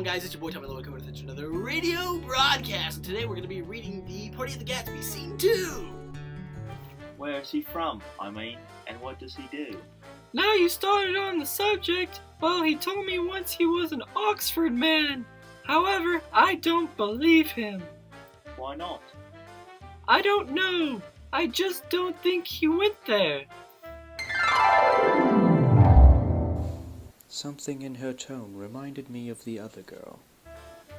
guys? It's your boy Tommy Lowe coming to another radio broadcast. And today we're going to be reading The Party at the Gatsby, Scene 2. Where is he from, and what does he do? Now you started on the subject. Well, he told me once he was an Oxford man. However, I don't believe him. Why not? I don't know. I just don't think he went there. Something in her tone reminded me of the other girl.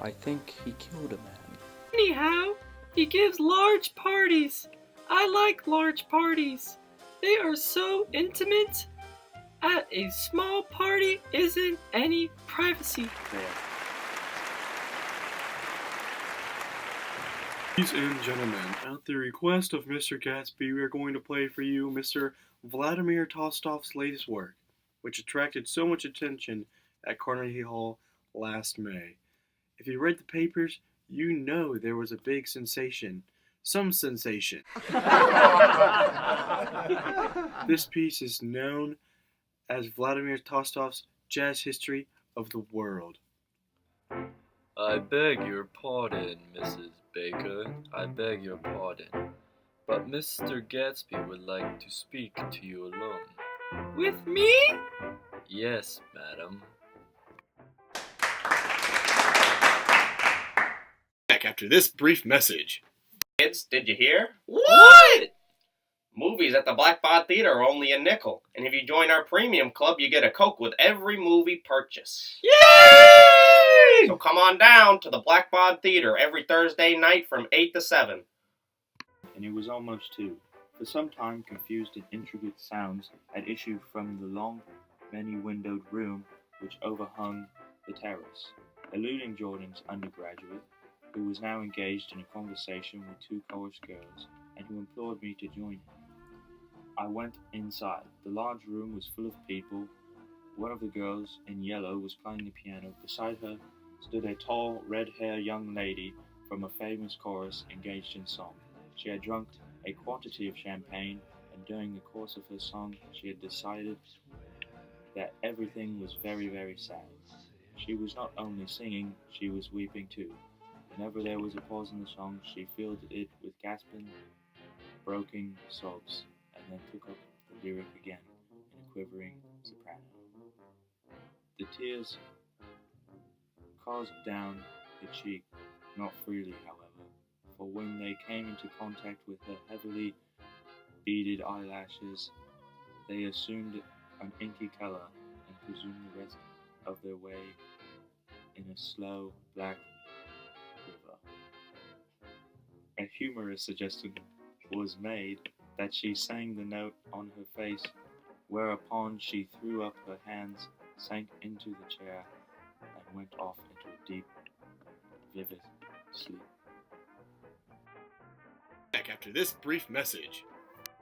I think he killed a man. Anyhow, he gives large parties. I like large parties. They are so intimate. At a small party isn't any privacy. There. Ladies and gentlemen, at the request of Mr. Gatsby, we are going to play for you Mr. Vladimir Tolstoy's latest work, which attracted so much attention at Carnegie Hall last May. If you read the papers, you know there was a big sensation. Some sensation. This piece is known as Vladimir Tolstoy's Jazz History of the World. I beg your pardon, Mrs. Baker. I beg your pardon. But Mr. Gatsby would like to speak to you alone. With me? Yes, madam. Back after this brief message. Kids, did you hear? What? Movies at the Blackbod Theater are only a nickel. And if you join our premium club, you get a Coke with every movie purchase. Yay! So come on down to the Blackbod Theater every Thursday night from 8 to 7. And it was almost 2. For some time, confused and intricate sounds had issued from the long, many-windowed room which overhung the terrace, eluding Jordan's undergraduate, who was now engaged in a conversation with 2 chorus girls, and who implored me to join him. I went inside. The large room was full of people. One of the girls in yellow was playing the piano. Beside her stood a tall, red-haired young lady from a famous chorus engaged in song. She had drunk a quantity of champagne, and during the course of her song, she had decided that everything was very, very sad. She was not only singing, she was weeping too. Whenever there was a pause in the song, she filled it with gasping, broken sobs, and then took up the lyric again in a quivering soprano. The tears coursed down her cheek, not freely, however, for when they came into contact with her heavily beaded eyelashes, they assumed an inky color and presumed the rest of their way in a slow, black river. A humorous suggestion was made that she sang the note on her face, whereupon she threw up her hands, sank into the chair, and went off into a deep, vivid sleep. Back after this brief message.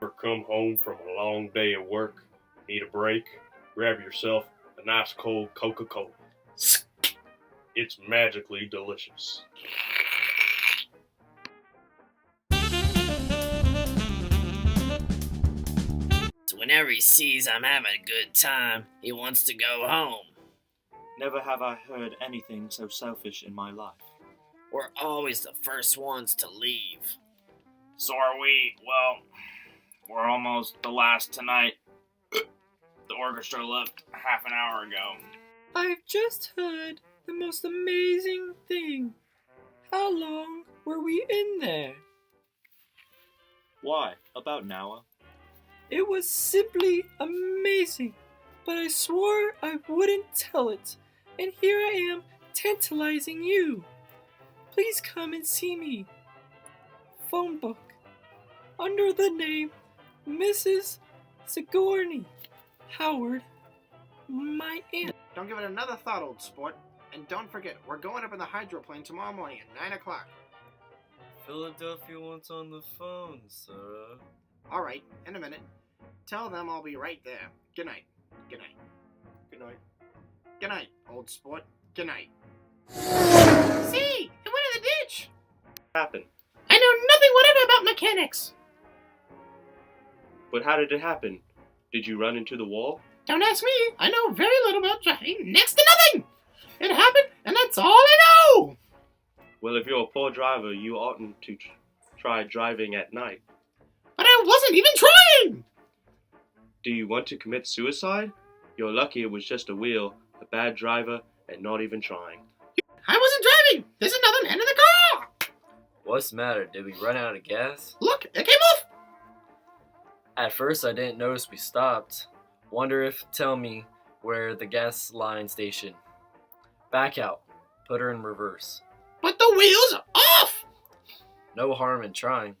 Or come home from a long day of work, need a break, grab yourself a nice cold Coca-Cola. It's magically delicious. So whenever he sees I'm having a good time, he wants to go home. Never have I heard anything so selfish in my life. We're always the first ones to leave. So are we. Well, we're almost the last tonight. The orchestra left half an hour ago. I've just heard the most amazing thing. How long were we in there? Why? About an hour. It was simply amazing, but I swore I wouldn't tell it, and here I am tantalizing you. Please come and see me. Phone book. Under the name Mrs. Sigourney Howard, my aunt. Don't give it another thought, old sport. And don't forget, we're going up in the hydroplane tomorrow morning at 9 o'clock. Philadelphia wants on the phone, sir. Alright, in a minute. Tell them I'll be right there. Good night. Good night. Good night. Good night, old sport. Good night. See! It went in the ditch! What happened? I know nothing whatever about mechanics! But how did it happen? Did you run into the wall? Don't ask me. I know very little about driving. Next to nothing! It happened, and that's all I know. Well, if you're a poor driver, you oughtn't to try driving at night. But I wasn't even trying. Do you want to commit suicide? You're lucky it was just a wheel, a bad driver, and not even trying. I wasn't driving. There's another man in the car. What's the matter? Did we run out of gas? Look, it came off. At first, I didn't notice we stopped. Wonder if tell me where the gas line station. Back out. Put her in reverse. But the wheel's off. No harm in trying.